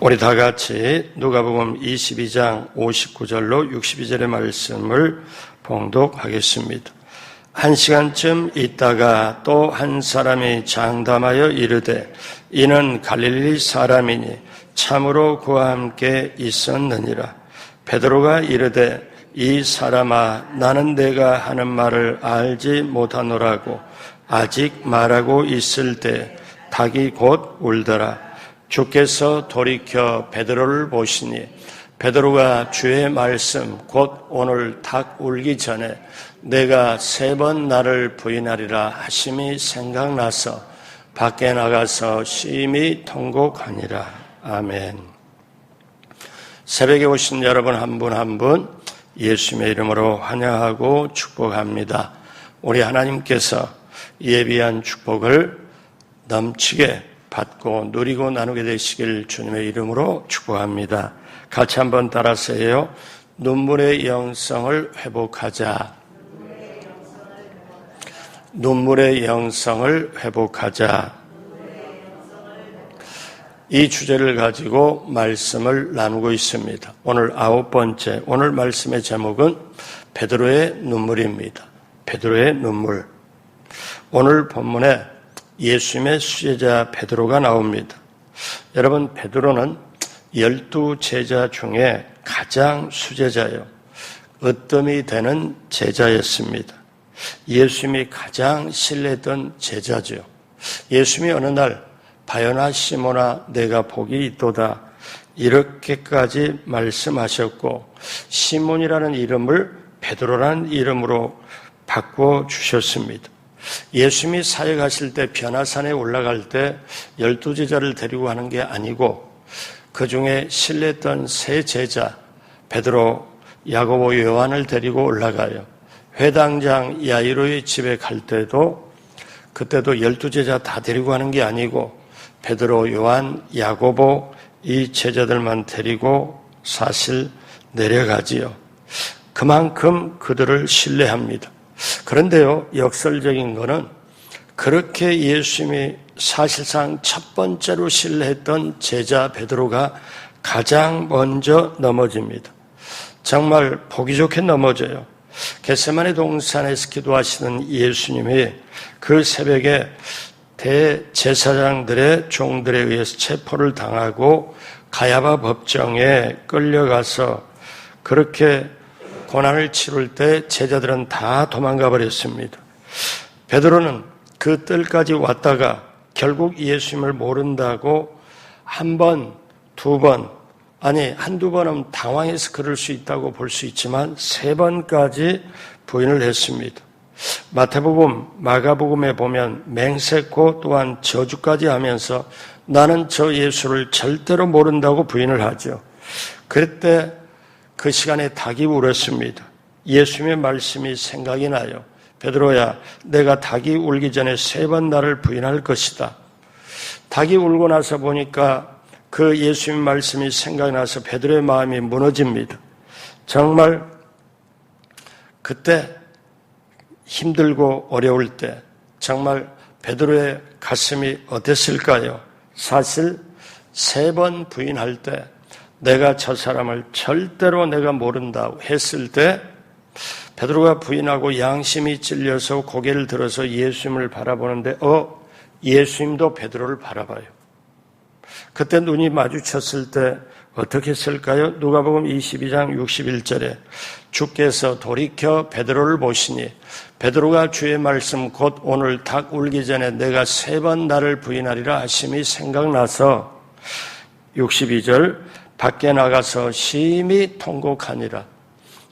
우리 다 같이 누가복음 22장 59절로 62절의 말씀을 봉독하겠습니다. 1시간쯤 있다가 또 한 사람이 장담하여 이르되 이는 갈릴리 사람이니 참으로 그와 함께 있었느니라. 베드로가 이르되 이 사람아 나는 내가 하는 말을 알지 못하노라고 아직 말하고 있을 때 닭이 곧 울더라. 주께서 돌이켜 베드로를 보시니 베드로가 주의 말씀 곧 오늘 닭 울기 전에 내가 3번 나를 부인하리라 하심이 생각나서 밖에 나가서 심히 통곡하니라. 아멘. 새벽에 오신 여러분 한 분 한 분 예수님의 이름으로 환영하고 축복합니다. 우리 하나님께서 예비한 축복을 넘치게 받고 누리고 나누게 되시길 주님의 이름으로 축복합니다. 같이 한번 따라하세요. 눈물의 영성을 회복하자. 눈물의 영성을 회복하자. 이 주제를 가지고 말씀을 나누고 있습니다. 오늘 9번째, 오늘 말씀의 제목은 베드로의 눈물입니다. 베드로의 눈물. 오늘 본문에 예수님의 수제자 베드로가 나옵니다. 여러분, 베드로는 12제자 중에 가장 수제자요, 으뜸이 되는 제자였습니다. 예수님이 가장 신뢰했던 제자죠. 예수님이 어느 날 바요나 시몬아 내가 복이 있도다 이렇게까지 말씀하셨고 시몬이라는 이름을 베드로라는 이름으로 바꿔주셨습니다. 예수님이 사역하실 때 변화산에 올라갈 때 12제자를 데리고 가는 게 아니고 그 중에 신뢰했던 3제자 베드로, 야고보, 요한을 데리고 올라가요. 회당장 야이로의 집에 갈 때도 그때도 12제자 다 데리고 가는 게 아니고 베드로, 요한, 야고보 이 제자들만 데리고 사실 내려가지요. 그만큼 그들을 신뢰합니다. 그런데요, 역설적인 거는 그렇게 예수님이 사실상 첫 번째로 신뢰했던 제자 베드로가 가장 먼저 넘어집니다. 정말 보기 좋게 넘어져요. 겟세마네 동산에서 기도하시는 예수님이 그 새벽에 대제사장들의 종들에 의해서 체포를 당하고 가야바 법정에 끌려가서 그렇게 고난을 치룰 때 제자들은 다 도망가 버렸습니다. 베드로는 그 뜰까지 왔다가 결국 예수님을 모른다고 한 번, 2번, 아니 한두 번은 당황해서 그럴 수 있다고 볼 수 있지만 3번까지 부인을 했습니다. 마태복음, 마가복음에 보면 맹세코 또한 저주까지 하면서 나는 저 예수를 절대로 모른다고 부인을 하죠. 그때 그 시간에 닭이 울었습니다. 예수님의 말씀이 생각이 나요. 베드로야, 내가 닭이 울기 전에 3번 나를 부인할 것이다. 닭이 울고 나서 보니까 그 예수님 말씀이 생각이 나서 베드로의 마음이 무너집니다. 정말 그때 힘들고 어려울 때 정말 베드로의 가슴이 어땠을까요? 사실 3번 부인할 때 내가 저 사람을 절대로 내가 모른다고 했을 때 베드로가 부인하고 양심이 찔려서 고개를 들어서 예수님을 바라보는데 예수님도 베드로를 바라봐요. 그때 눈이 마주쳤을 때 어떻게 했을까요? 누가복음 22장 61절에 주께서 돌이켜 베드로를 보시니 베드로가 주의 말씀 곧 오늘 닭 울기 전에 내가 3번 나를 부인하리라 하심이 생각나서 62절 밖에 나가서 심히 통곡하니라.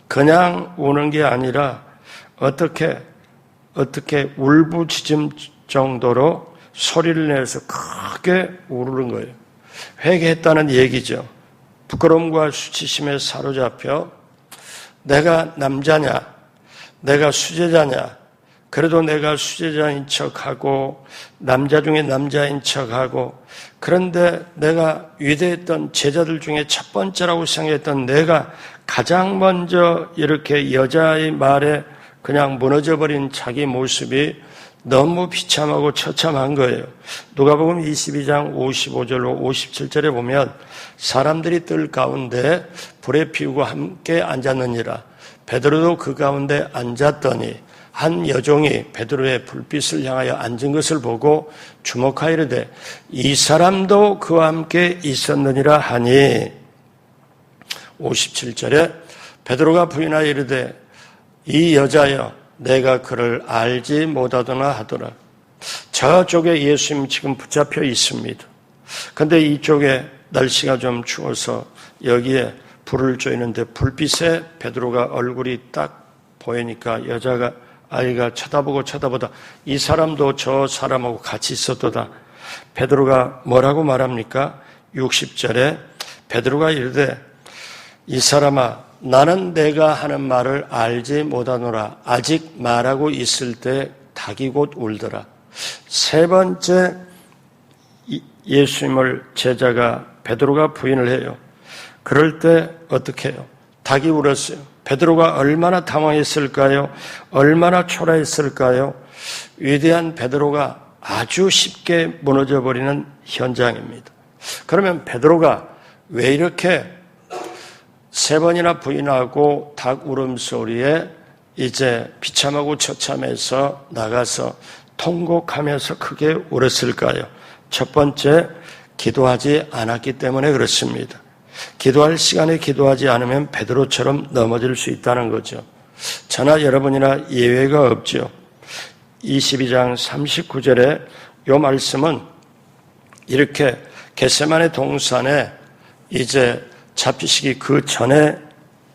그냥 우는 게 아니라 어떻게 울부짖음 정도로 소리를 내서 크게 울는 거예요. 회개했다는 얘기죠. 부끄러움과 수치심에 사로잡혀 내가 남자냐, 내가 수제자냐, 그래도 내가 수제자인 척하고 남자 중에 남자인 척하고 그런데 내가 위대했던 제자들 중에 첫 번째라고 생각했던 내가 가장 먼저 이렇게 여자의 말에 그냥 무너져버린 자기 모습이 너무 비참하고 처참한 거예요. 누가복음 22장 55절로 57절에 보면 사람들이 뜰 가운데 불에 피우고 함께 앉았느니라. 베드로도 그 가운데 앉았더니 한 여종이 베드로의 불빛을 향하여 앉은 것을 보고 주목하여 이르되 이 사람도 그와 함께 있었느니라 하니 57절에 베드로가 부인하여 이르되 이 여자여 내가 그를 알지 못하더나 하더라. 저쪽에 예수님 지금 붙잡혀 있습니다. 근데 이쪽에 날씨가 좀 추워서 여기에 불을 쬐는데 불빛에 베드로가 얼굴이 딱 보이니까 아이가 쳐다보다 이 사람도 저 사람하고 같이 있었도다. 베드로가 뭐라고 말합니까? 60절에 베드로가 이르되 이 사람아 나는 내가 하는 말을 알지 못하노라. 아직 말하고 있을 때 닭이 곧 울더라. 세 번째 예수님을 제자가 베드로가 부인을 해요. 그럴 때 어떻게 해요? 닭이 울었어요. 베드로가 얼마나 당황했을까요? 얼마나 초라했을까요? 위대한 베드로가 아주 쉽게 무너져버리는 현장입니다. 그러면 베드로가 왜 이렇게 세 번이나 부인하고 닭 울음소리에 이제 비참하고 처참해서 나가서 통곡하면서 크게 울었을까요? 첫 번째, 기도하지 않았기 때문에 그렇습니다. 기도할 시간에 기도하지 않으면 베드로처럼 넘어질 수 있다는 거죠. 저나 여러분이나 예외가 없죠. 22장 39절에 이 말씀은 이렇게 겟세마네 동산에 이제 잡히시기 그 전에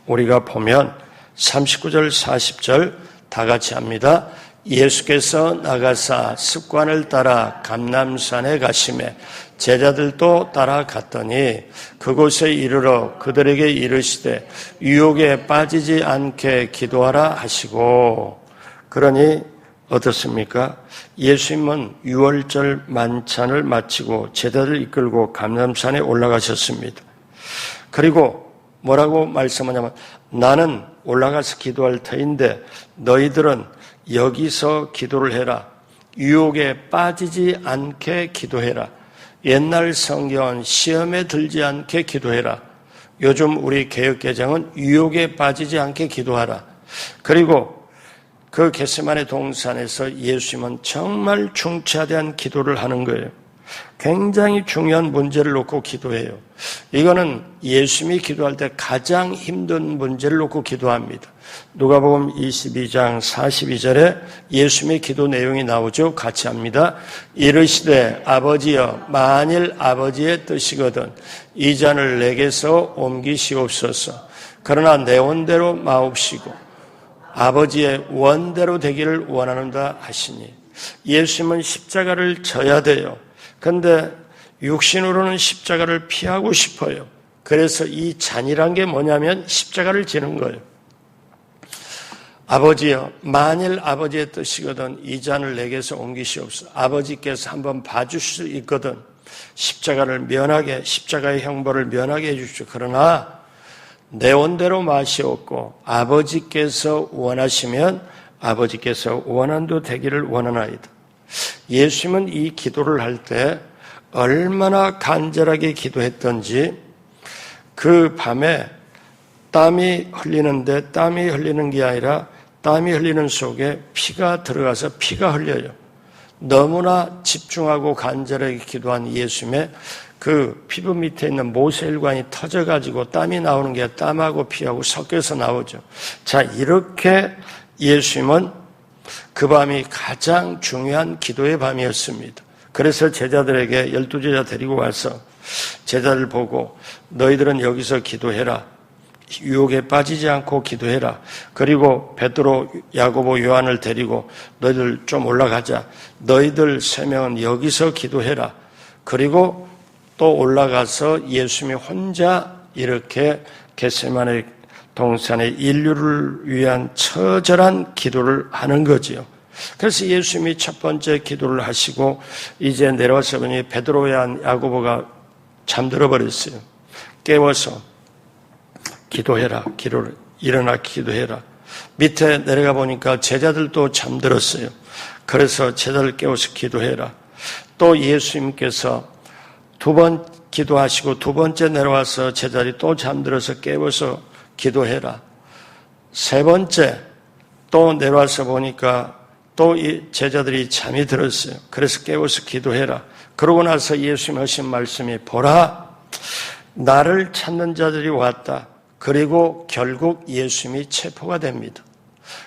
우리가 보면 39절 40절 다 같이 합니다. 예수께서 나가사 습관을 따라 감람산에 가시매 제자들도 따라갔더니 그곳에 이르러 그들에게 이르시되 유혹에 빠지지 않게 기도하라 하시고. 그러니 어떻습니까? 예수님은 유월절 만찬을 마치고 제자들을 이끌고 감람산에 올라가셨습니다. 그리고 뭐라고 말씀하냐면 나는 올라가서 기도할 터인데 너희들은 여기서 기도를 해라. 유혹에 빠지지 않게 기도해라. 옛날 성경은 시험에 들지 않게 기도해라. 요즘 우리 개역개정은 유혹에 빠지지 않게 기도하라. 그리고 그 겟세마네 동산에서 예수님은 정말 중차대한 기도를 하는 거예요. 굉장히 중요한 문제를 놓고 기도해요. 이거는 예수님이 기도할 때 가장 힘든 문제를 놓고 기도합니다. 누가복음 22장 42절에 예수님의 기도 내용이 나오죠. 같이 합니다. 이르시되 아버지여 만일 아버지의 뜻이거든 이 잔을 내게서 옮기시옵소서. 그러나 내 원대로 마옵시고 아버지의 원대로 되기를 원하는다 하시니 예수님은 십자가를 져야 돼요. 그런데 육신으로는 십자가를 피하고 싶어요. 그래서 이 잔이란 게 뭐냐면 십자가를 지는 거예요. 아버지여 만일 아버지의 뜻이거든 이 잔을 내게서 옮기시옵소서. 아버지께서 한번 봐주실 수 있거든 십자가를 면하게 십자가의 형벌을 면하게 해주십시오. 그러나 내 원대로 마시옵고 아버지께서 원하시면 아버지께서 원한도 되기를 원하나이다. 예수님은 이 기도를 할 때 얼마나 간절하게 기도했던지 그 밤에 땀이 흘리는데 땀이 흘리는 게 아니라 땀이 흘리는 속에 피가 들어가서 피가 흘려요. 너무나 집중하고 간절하게 기도한 예수님의 그 피부 밑에 있는 모세혈관이 터져가지고 땀이 나오는 게 땀하고 피하고 섞여서 나오죠. 자, 이렇게 예수님은 그 밤이 가장 중요한 기도의 밤이었습니다. 그래서 제자들에게 12제자 데리고 와서 제자들 보고 너희들은 여기서 기도해라. 유혹에 빠지지 않고 기도해라. 그리고 베드로, 야고보, 요한을 데리고 너희들 좀 올라가자. 너희들 3명은 여기서 기도해라. 그리고 또 올라가서 예수님이 혼자 이렇게 겟세마네 동산에 인류를 위한 처절한 기도를 하는 거지요. 그래서 예수님이 첫 번째 기도를 하시고 이제 내려와서 보니 베드로, 요한, 야고보가 잠들어 버렸어요. 깨워서 기도해라. 일어나 기도해라. 밑에 내려가 보니까 제자들도 잠들었어요. 그래서 제자들 깨워서 기도해라. 또 예수님께서 두 번 기도하시고 두 번째 내려와서 제자들이 또 잠들어서 깨워서 기도해라. 세 번째 또 내려와서 보니까 또 이 제자들이 잠이 들었어요. 그래서 깨워서 기도해라. 그러고 나서 예수님 하신 말씀이 보라, 나를 찾는 자들이 왔다. 그리고 결국 예수님이 체포가 됩니다.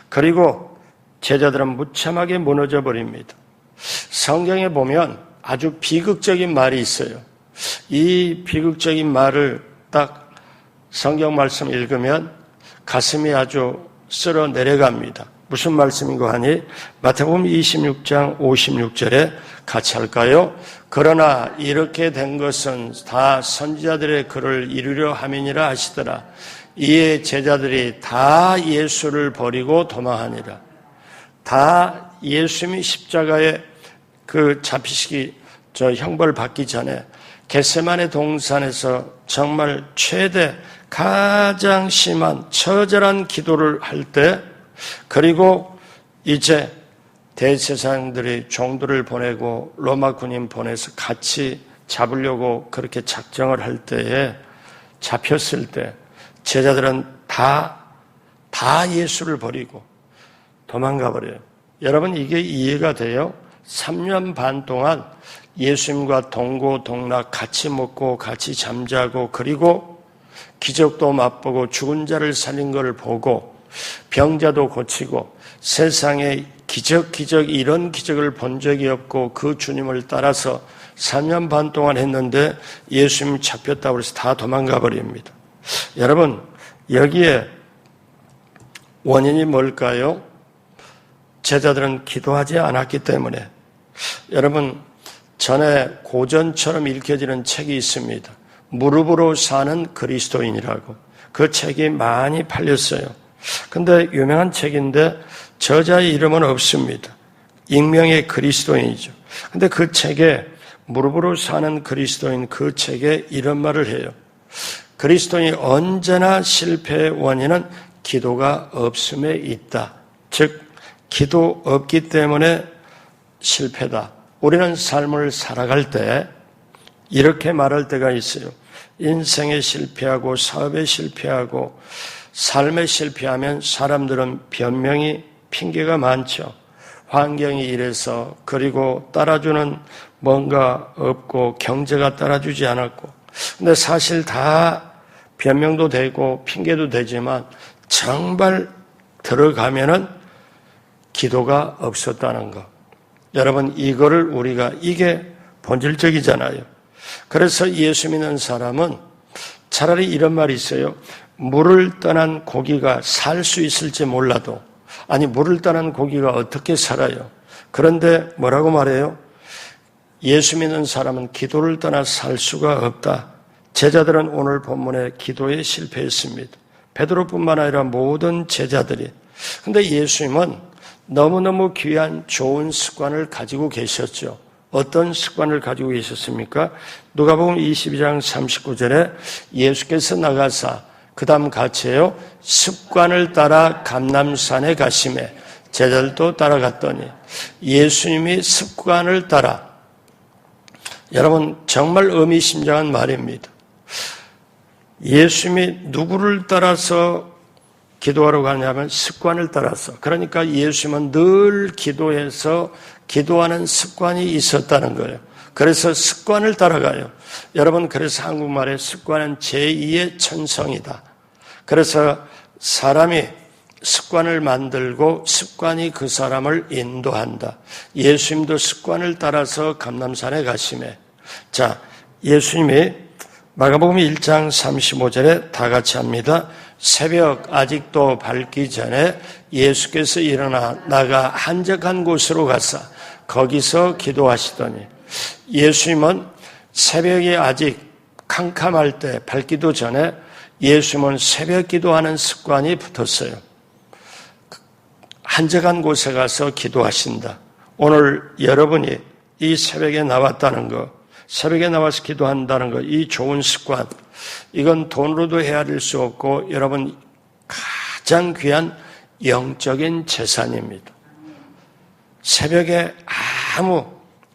그리고 제자들은 무참하게 무너져 버립니다. 성경에 보면 아주 비극적인 말이 있어요. 이 비극적인 말을 딱 성경 말씀 읽으면 가슴이 아주 쓸어 내려갑니다. 무슨 말씀인가 하니 마태복음 26장 56절에 같이 할까요? 그러나 이렇게 된 것은 다 선지자들의 글을 이루려 함이니라 하시더라. 이에 제자들이 다 예수를 버리고 도망하니라. 다 예수님이 십자가에 잡히시기 형벌 받기 전에 겟세마네 동산에서 정말 최대 가장 심한 처절한 기도를 할 때, 그리고 이제 대제사장들이 종들을 보내고 로마 군인 보내서 같이 잡으려고 그렇게 작정을 할 때에 잡혔을 때 제자들은 다 예수를 버리고 도망가 버려요. 여러분, 이게 이해가 돼요? 3년 반 동안 예수님과 동고동락 같이 먹고 같이 잠자고, 그리고 기적도 맛보고 죽은 자를 살린 걸 보고 병자도 고치고 세상에 기적 이런 기적을 본 적이 없고 그 주님을 따라서 3년 반 동안 했는데 예수님이 잡혔다고 해서 다 도망가 버립니다. 여러분, 여기에 원인이 뭘까요? 제자들은 기도하지 않았기 때문에. 여러분, 전에 고전처럼 읽혀지는 책이 있습니다. 무릎으로 사는 그리스도인이라고. 그 책이 많이 팔렸어요. 근데 유명한 책인데 저자의 이름은 없습니다. 익명의 그리스도인이죠. 근데 그 책에 무릎으로 사는 그리스도인, 그 책에 이런 말을 해요. 그리스도인이 언제나 실패의 원인은 기도가 없음에 있다. 즉 기도 없기 때문에 실패다. 우리는 삶을 살아갈 때 이렇게 말할 때가 있어요. 인생에 실패하고 사업에 실패하고 삶에 실패하면 사람들은 변명이 핑계가 많죠. 환경이 이래서, 그리고 따라주는 뭔가 없고 경제가 따라주지 않았고. 근데 사실 다 변명도 되고 핑계도 되지만 정말 들어가면은 기도가 없었다는 것. 여러분, 이거를 우리가, 이게 본질적이잖아요. 그래서 예수 믿는 사람은 차라리 이런 말이 있어요. 물을 떠난 고기가 살 수 있을지 몰라도, 아니 물을 떠난 고기가 어떻게 살아요? 그런데 뭐라고 말해요? 예수 믿는 사람은 기도를 떠나 살 수가 없다. 제자들은 오늘 본문에 기도에 실패했습니다. 베드로뿐만 아니라 모든 제자들이. 근데 예수님은 너무너무 귀한 좋은 습관을 가지고 계셨죠. 어떤 습관을 가지고 계셨습니까? 누가복음 22장 39절에 예수께서 나가사, 그 다음 같이 해요. 습관을 따라 감람산에 가시매 제자들도 따라갔더니. 예수님이 습관을 따라. 여러분, 정말 의미심장한 말입니다. 예수님이 누구를 따라서 기도하러 가냐면 습관을 따라서. 그러니까 예수님은 늘 기도해서 기도하는 습관이 있었다는 거예요. 그래서 습관을 따라가요. 여러분, 그래서 한국말에 습관은 제2의 천성이다. 그래서 사람이 습관을 만들고 습관이 그 사람을 인도한다. 예수님도 습관을 따라서 감람산에 가시매. 자, 예수님이 마가복음 1장 35절에 다 같이 합니다. 새벽 아직도 밝기 전에 예수께서 일어나 나가 한적한 곳으로 가사 거기서 기도하시더니. 예수님은 새벽이 아직 캄캄할 때, 밝기도 전에 예수님은 새벽 기도하는 습관이 붙었어요. 한적한 곳에 가서 기도하신다. 오늘 여러분이 이 새벽에 나왔다는 것, 새벽에 나와서 기도한다는 것, 이 좋은 습관, 이건 돈으로도 헤아릴 수 없고 여러분 가장 귀한 영적인 재산입니다. 새벽에 아무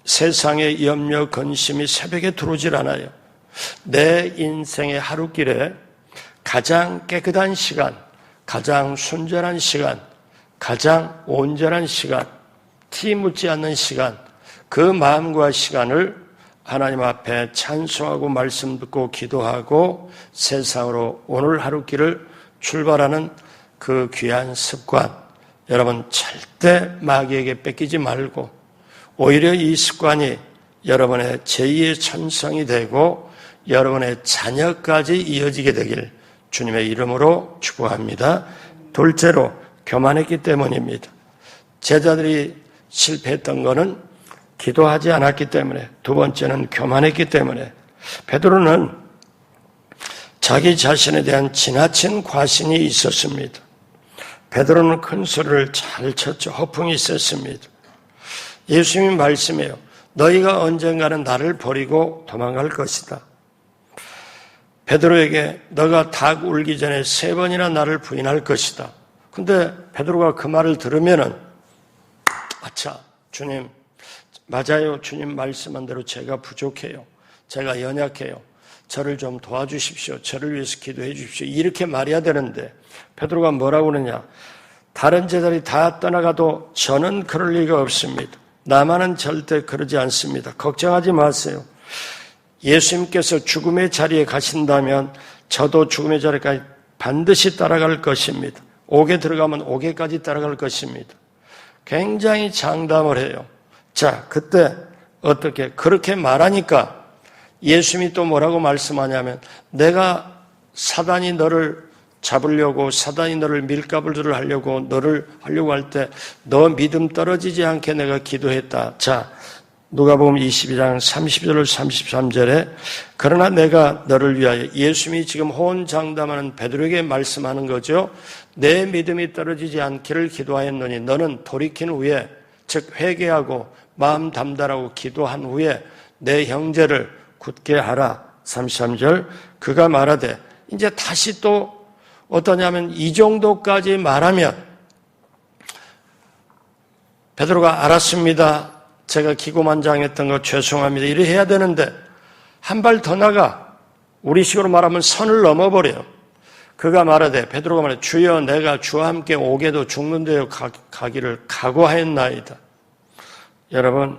세상의 염려, 근심이 새벽에 들어오질 않아요. 내 인생의 하루길에 가장 깨끗한 시간, 가장 순전한 시간, 가장 온전한 시간, 티 묻지 않는 시간, 그 마음과 시간을 하나님 앞에 찬송하고 말씀 듣고 기도하고 세상으로 오늘 하루길을 출발하는 그 귀한 습관, 여러분 절대 마귀에게 뺏기지 말고 오히려 이 습관이 여러분의 제2의 천성이 되고 여러분의 자녀까지 이어지게 되길 주님의 이름으로 축복합니다. 둘째로 교만했기 때문입니다. 제자들이 실패했던 것은 기도하지 않았기 때문에, 두 번째는 교만했기 때문에. 베드로는 자기 자신에 대한 지나친 과신이 있었습니다. 베드로는 큰 소리를 잘 쳤죠. 허풍이 셌습니다. 예수님이 말씀해요. 너희가 언젠가는 나를 버리고 도망갈 것이다. 베드로에게 너가 닭 울기 전에 3번이나 나를 부인할 것이다. 근데 베드로가 그 말을 들으면은 아차, 주님, 맞아요. 주님 말씀한 대로 제가 부족해요. 제가 연약해요. 저를 좀 도와주십시오. 저를 위해서 기도해 주십시오. 이렇게 말해야 되는데 베드로가 뭐라고 그러냐. 다른 제자들이 다 떠나가도 저는 그럴 리가 없습니다. 나만은 절대 그러지 않습니다. 걱정하지 마세요. 예수님께서 죽음의 자리에 가신다면 저도 죽음의 자리까지 반드시 따라갈 것입니다. 옥에 들어가면 옥에까지 따라갈 것입니다. 굉장히 장담을 해요. 자, 그때 어떻게 그렇게 말하니까 예수님이 또 뭐라고 말씀하냐면 내가 사단이 너를 잡으려고 사단이 너를 밀가부르를 하려고 너를 하려고 할 때 너 믿음 떨어지지 않게 내가 기도했다. 자, 누가복음 22장 32절 33절에 그러나 내가 너를 위하여 예수님이 지금 호언장담하는 베드로에게 말씀하는 거죠. 내 믿음이 떨어지지 않기를 기도하였노니 너는 돌이킨 후에 즉 회개하고 마음 담달하고 기도한 후에 내 형제를 굳게 하라. 33절 그가 말하되 이제 다시 또 어떠냐면 이 정도까지 말하면 베드로가 알았습니다. 제가 기고만장했던 거 죄송합니다. 이래 해야 되는데 한 발 더 나가 우리식으로 말하면 선을 넘어버려요. 그가 말하되 베드로가 말해 주여 내가 주와 함께 오게도 죽는 데로 가기를 각오하였나이다. 여러분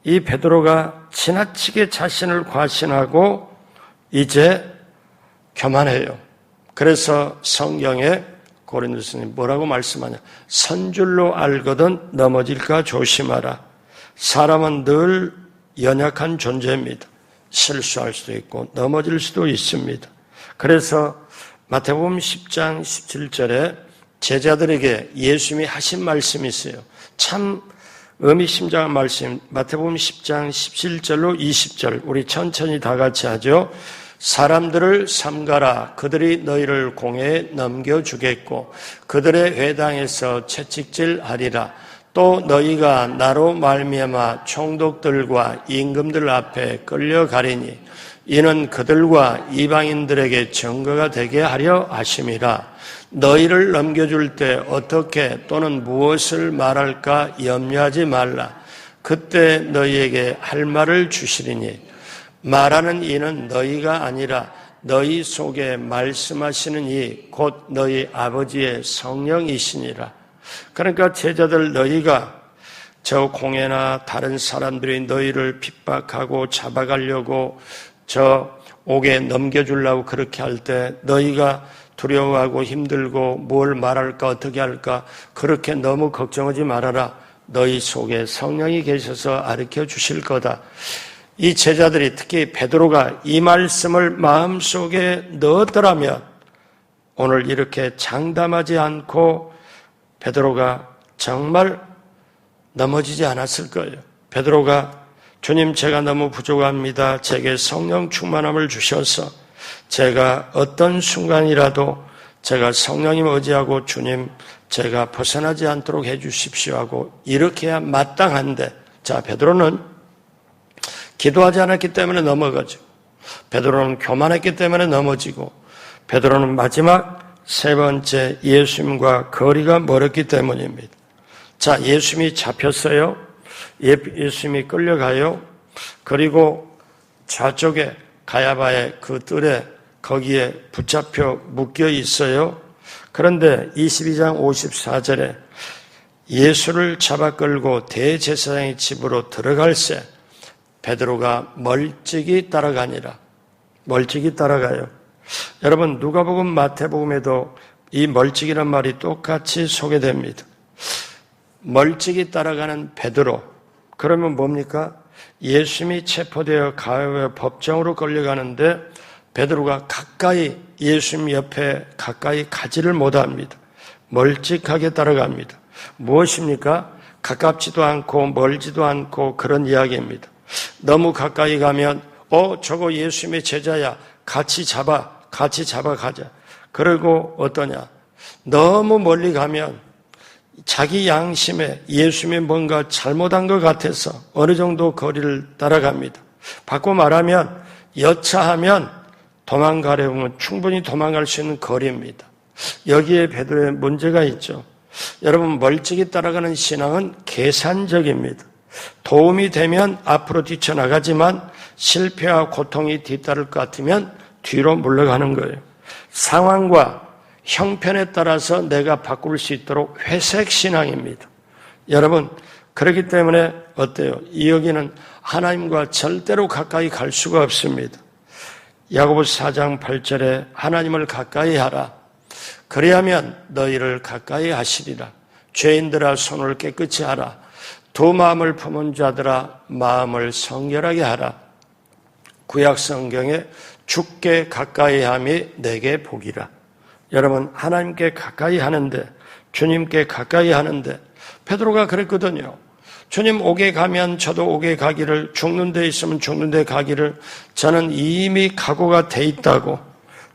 이 베드로가 지나치게 자신을 과신하고 이제 교만해요. 그래서 성경에 고린도서는 뭐라고 말씀하냐. 선줄로 알거든 넘어질까 조심하라. 사람은 늘 연약한 존재입니다. 실수할 수도 있고 넘어질 수도 있습니다. 그래서 마태복음 10장 17절에 제자들에게 예수님이 하신 말씀이 있어요. 참 의미심장한 말씀. 마태복음 10장 17절로 20절 우리 천천히 다 같이 하죠. 사람들을 삼가라. 그들이 너희를 공회에 넘겨주겠고 그들의 회당에서 채찍질하리라. 또 너희가 나로 말미암아 총독들과 임금들 앞에 끌려가리니 이는 그들과 이방인들에게 증거가 되게 하려 하심이라. 너희를 넘겨줄 때 어떻게 또는 무엇을 말할까 염려하지 말라. 그때 너희에게 할 말을 주시리니 말하는 이는 너희가 아니라 너희 속에 말씀하시는 이 곧 너희 아버지의 성령이시니라. 그러니까 제자들 너희가 저 공회나 다른 사람들이 너희를 핍박하고 잡아가려고 저 옥에 넘겨주려고 그렇게 할 때 너희가 두려워하고 힘들고 뭘 말할까 어떻게 할까 그렇게 너무 걱정하지 말아라. 너희 속에 성령이 계셔서 가르쳐 주실 거다. 이 제자들이 특히 베드로가 이 말씀을 마음속에 넣었더라면 오늘 이렇게 장담하지 않고 베드로가 정말 넘어지지 않았을 거예요. 베드로가 주님 제가 너무 부족합니다. 제게 성령 충만함을 주셔서 제가 어떤 순간이라도 제가 성령님 의지하고 주님 제가 벗어나지 않도록 해 주십시오 하고 이렇게 해야 마땅한데 자 베드로는 기도하지 않았기 때문에 넘어가죠. 베드로는 교만했기 때문에 넘어지고 베드로는 마지막 세 번째, 예수님과 거리가 멀었기 때문입니다. 자, 예수님이 잡혔어요. 예수님이 끌려가요. 그리고 좌쪽에 가야바의 그 뜰에 거기에 붙잡혀 묶여 있어요. 그런데 22장 54절에 예수를 잡아 끌고 대제사장의 집으로 들어갈새 베드로가 멀찍이 따라가니라. 멀찍이 따라가요. 여러분, 누가복음, 마태복음에도 이 멀찍이란 말이 똑같이 소개됩니다. 멀찍이 따라가는 베드로. 그러면 뭡니까? 예수님이 체포되어 가야바의 법정으로 끌려가는데 베드로가 가까이 예수님 옆에 가까이 가지를 못합니다. 멀찍하게 따라갑니다. 무엇입니까? 가깝지도 않고 멀지도 않고 그런 이야기입니다. 너무 가까이 가면 저거 예수님의 제자야. 같이 잡아 가자. 그리고 어떠냐? 너무 멀리 가면 자기 양심에 예수님이 뭔가 잘못한 것 같아서 어느 정도 거리를 따라갑니다. 바꿔 말하면 여차하면 도망가려면 충분히 도망갈 수 있는 거리입니다. 여기에 베드로의 문제가 있죠. 여러분, 멀찍이 따라가는 신앙은 계산적입니다. 도움이 되면 앞으로 뛰쳐나가지만 실패와 고통이 뒤따를 것 같으면 뒤로 물러가는 거예요. 상황과 형편에 따라서 내가 바꿀 수 있도록 회색 신앙입니다. 여러분, 그렇기 때문에 어때요? 여기는 하나님과 절대로 가까이 갈 수가 없습니다. 야고보서 4장 8절에 하나님을 가까이 하라. 그리하면 너희를 가까이 하시리라. 죄인들아 손을 깨끗이 하라. 두 마음을 품은 자들아 마음을 성결하게 하라. 구약 성경에 주께 가까이 함이 내게 복이라. 여러분, 하나님께 가까이 하는데, 주님께 가까이 하는데 베드로가 그랬거든요. 주님 옥에 가면 저도 옥에 가기를, 죽는 데 있으면 죽는 데 가기를 저는 이미 각오가 돼 있다고,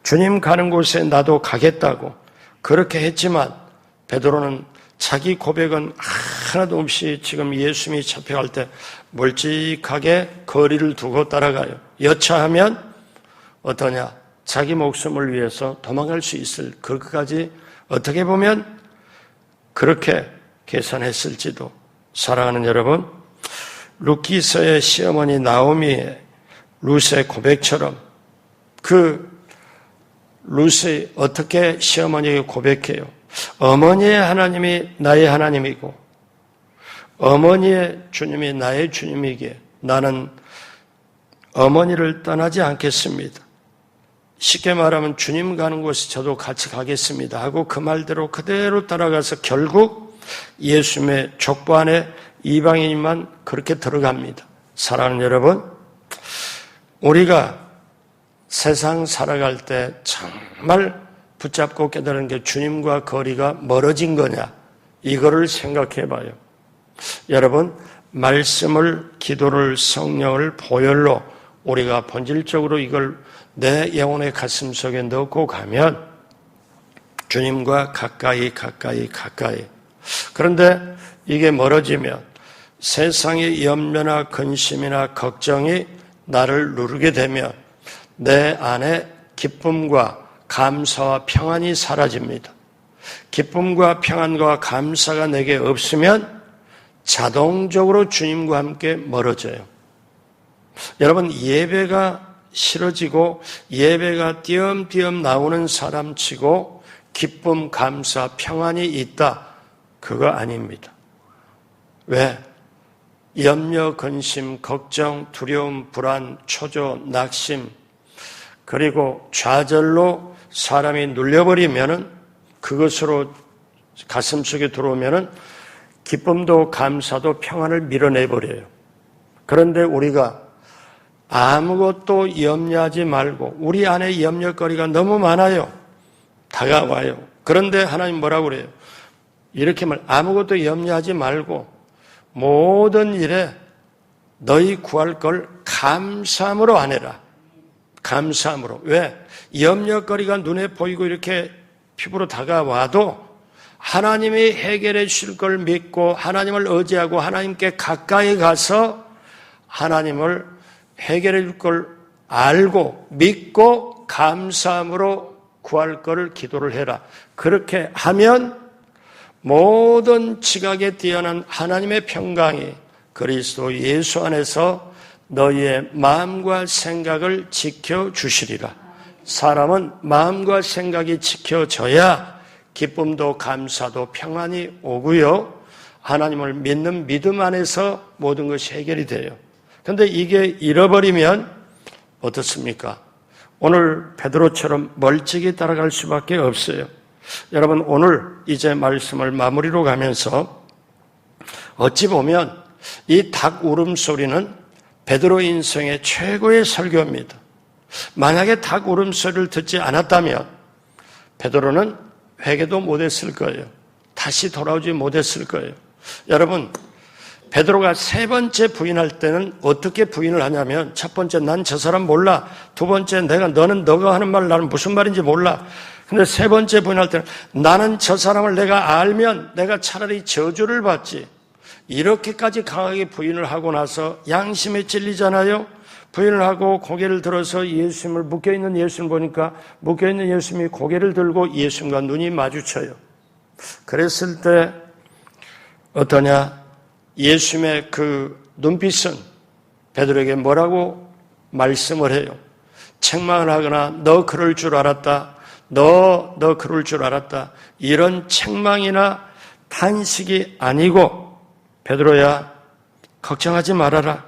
주님 가는 곳에 나도 가겠다고 그렇게 했지만 베드로는 자기 고백은 하나도 없이 지금 예수님이 잡혀갈 때 멀찍하게 거리를 두고 따라가요. 여차하면 어떠냐? 자기 목숨을 위해서 도망갈 수 있을 그것까지 어떻게 보면 그렇게 계산했을지도. 사랑하는 여러분, 룻기서의 시어머니 나오미의 룻의 고백처럼 그 룻이 어떻게 시어머니에게 고백해요? 어머니의 하나님이 나의 하나님이고 어머니의 주님이 나의 주님이기에 나는 어머니를 떠나지 않겠습니다. 쉽게 말하면 주님 가는 곳에 저도 같이 가겠습니다 하고 그 말대로 그대로 따라가서 결국 예수님의 족보 안에 이방인만 그렇게 들어갑니다. 사랑하는 여러분, 우리가 세상 살아갈 때 정말 붙잡고 깨달은 게 주님과 거리가 멀어진 거냐, 이거를 생각해 봐요. 여러분, 말씀을, 기도를, 성령을 보혈로 우리가 본질적으로 이걸 내 영혼의 가슴 속에 넣고 가면 주님과 가까이. 그런데 이게 멀어지면 세상의 염려나 근심이나 걱정이 나를 누르게 되면 내 안에 기쁨과 감사와 평안이 사라집니다. 기쁨과 평안과 감사가 내게 없으면 자동적으로 주님과 함께 멀어져요. 여러분, 예배가 싫어지고 예배가 띄엄띄엄 나오는 사람치고 기쁨, 감사, 평안이 있다, 그거 아닙니다. 왜? 염려, 근심, 걱정, 두려움, 불안, 초조, 낙심, 그리고 좌절로 사람이 눌려버리면은, 그것으로 가슴속에 들어오면은 기쁨도 감사도 평안을 밀어내버려요. 그런데 우리가 아무것도 염려하지 말고, 우리 안에 염려거리가 너무 많아요. 다가와요. 그런데 하나님 뭐라고 그래요? 이렇게 아무것도 염려하지 말고 모든 일에 너희 구할 걸 감사함으로 하내라. 감사함으로. 왜? 염려거리가 눈에 보이고 이렇게 피부로 다가와도 하나님이 해결해 주실 걸 믿고 하나님을 의지하고 하나님께 가까이 가서 하나님을 해결해 줄 걸 알고 믿고 감사함으로 구할 거를 기도를 해라. 그렇게 하면 모든 지각에 뛰어난 하나님의 평강이 그리스도 예수 안에서 너희의 마음과 생각을 지켜주시리라. 사람은 마음과 생각이 지켜져야 기쁨도 감사도 평안이 오고요. 하나님을 믿는 믿음 안에서 모든 것이 해결이 돼요. 그런데 이게 잃어버리면 어떻습니까? 오늘 베드로처럼 멀찍이 따라갈 수밖에 없어요. 여러분, 오늘 이제 말씀을 마무리로 가면서 어찌 보면 이 닭 울음소리는 베드로 인생의 최고의 설교입니다. 만약에 닭 울음소리를 듣지 않았다면 베드로는 회개도 못했을 거예요. 다시 돌아오지 못했을 거예요. 여러분, 베드로가 세 번째 부인할 때는 어떻게 부인을 하냐면, 첫 번째, 난 저 사람 몰라. 두 번째, 너가 하는 말 나는 무슨 말인지 몰라. 근데 세 번째 부인할 때는 나는 저 사람을 내가 알면 내가 차라리 저주를 받지. 이렇게까지 강하게 부인을 하고 나서 양심에 찔리잖아요. 부인을 하고 고개를 들어서 예수님을, 묶여있는 예수님을 보니까 묶여있는 예수님이 고개를 들고 예수님과 눈이 마주쳐요. 그랬을 때 어떠냐? 예수님의 그 눈빛은 베드로에게 뭐라고 말씀을 해요? 책망을 하거나 너 그럴 줄 알았다. 너 그럴 줄 알았다. 이런 책망이나 탄식이 아니고 베드로야, 걱정하지 말아라.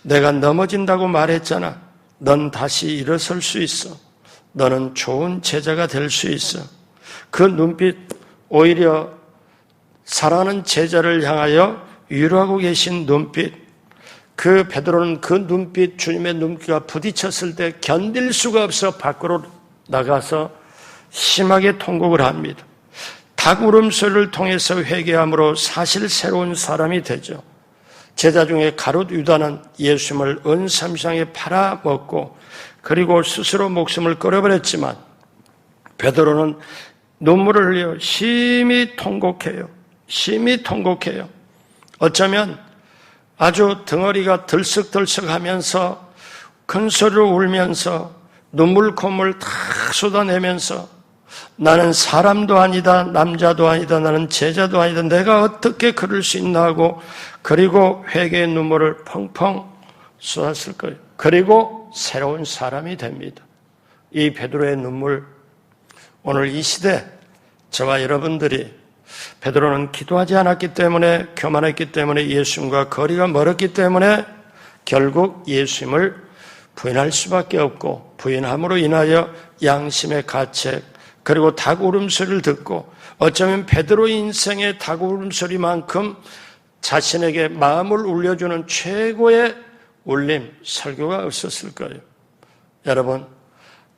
내가 넘어진다고 말했잖아. 넌 다시 일어설 수 있어. 너는 좋은 제자가 될 수 있어. 그 눈빛, 오히려 사랑하는 제자를 향하여 위로하고 계신 눈빛, 그 베드로는 그 눈빛, 주님의 눈빛과 부딪혔을 때 견딜 수가 없어 밖으로 나가서 심하게 통곡을 합니다. 닭 울음소리를 통해서 회개함으로 사실 새로운 사람이 되죠. 제자 중에 가룟 유다는 예수님을 은삼상에 팔아먹고 그리고 스스로 목숨을 끊어버렸지만 베드로는 눈물을 흘려 심히 통곡해요. 심히 통곡해요. 어쩌면 아주 덩어리가 들썩들썩하면서 큰 소리로 울면서 눈물 콧물 다 쏟아내면서 나는 사람도 아니다, 남자도 아니다, 나는 제자도 아니다, 내가 어떻게 그럴 수 있나 하고 그리고 회개의 눈물을 펑펑 쏟았을 거예요. 그리고 새로운 사람이 됩니다. 이 베드로의 눈물, 오늘 이 시대 저와 여러분들이 베드로는 기도하지 않았기 때문에, 교만했기 때문에, 예수님과 거리가 멀었기 때문에 결국 예수님을 부인할 수밖에 없고, 부인함으로 인하여 양심의 가책, 그리고 닭 울음소리를 듣고, 어쩌면 베드로 인생의 닭 울음소리만큼 자신에게 마음을 울려주는 최고의 울림, 설교가 없었을 거예요. 여러분,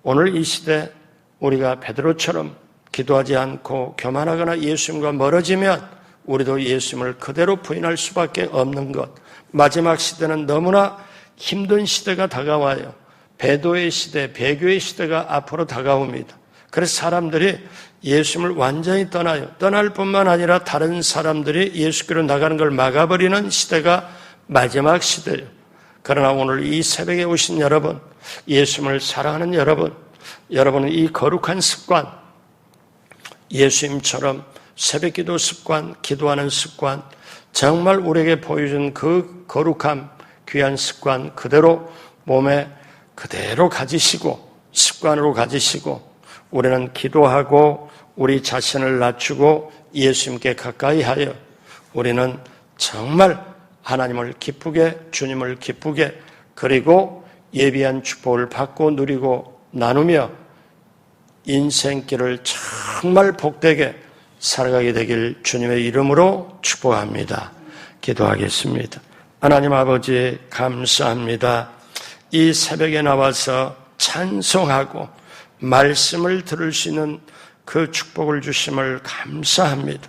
오늘 이 시대 우리가 베드로처럼 기도하지 않고 교만하거나 예수님과 멀어지면 우리도 예수님을 그대로 부인할 수밖에 없는 것. 마지막 시대는 너무나 힘든 시대가 다가와요. 배도의 시대, 배교의 시대가 앞으로 다가옵니다. 그래서 사람들이 예수님을 완전히 떠나요. 떠날 뿐만 아니라 다른 사람들이 예수께로 나가는 걸 막아버리는 시대가 마지막 시대예요. 그러나 오늘 이 새벽에 오신 여러분, 예수님을 사랑하는 여러분, 여러분은 이 거룩한 습관, 예수님처럼 새벽기도 습관, 기도하는 습관, 정말 우리에게 보여준 그 거룩함, 귀한 습관 그대로 몸에 그대로 가지시고 습관으로 가지시고 우리는 기도하고 우리 자신을 낮추고 예수님께 가까이 하여 우리는 정말 하나님을 기쁘게, 주님을 기쁘게, 그리고 예비한 축복을 받고 누리고 나누며 인생길을 정말 복되게 살아가게 되길 주님의 이름으로 축복합니다. 기도하겠습니다. 하나님 아버지 감사합니다. 이 새벽에 나와서 찬송하고 말씀을 들을 수 있는 그 축복을 주심을 감사합니다.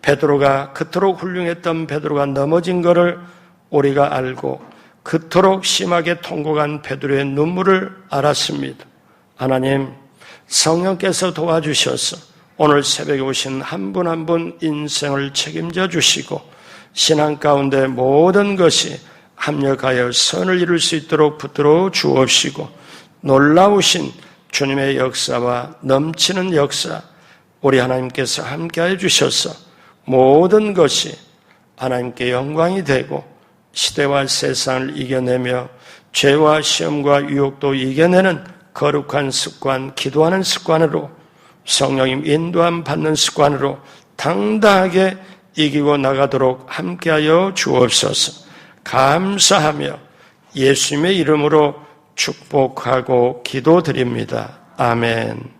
베드로가 그토록 훌륭했던 베드로가 넘어진 것을 우리가 알고 그토록 심하게 통곡한 베드로의 눈물을 알았습니다. 하나님, 성령께서 도와주셔서 오늘 새벽에 오신 한 분 한 분 인생을 책임져 주시고 신앙 가운데 모든 것이 합력하여 선을 이룰 수 있도록 붙들어 주옵시고 놀라우신 주님의 역사와 넘치는 역사, 우리 하나님께서 함께해 주셔서 모든 것이 하나님께 영광이 되고 시대와 세상을 이겨내며 죄와 시험과 유혹도 이겨내는 거룩한 습관, 기도하는 습관으로 성령님 인도함 받는 습관으로 당당하게 이기고 나가도록 함께하여 주옵소서. 감사하며 예수님의 이름으로 축복하고 기도드립니다. 아멘.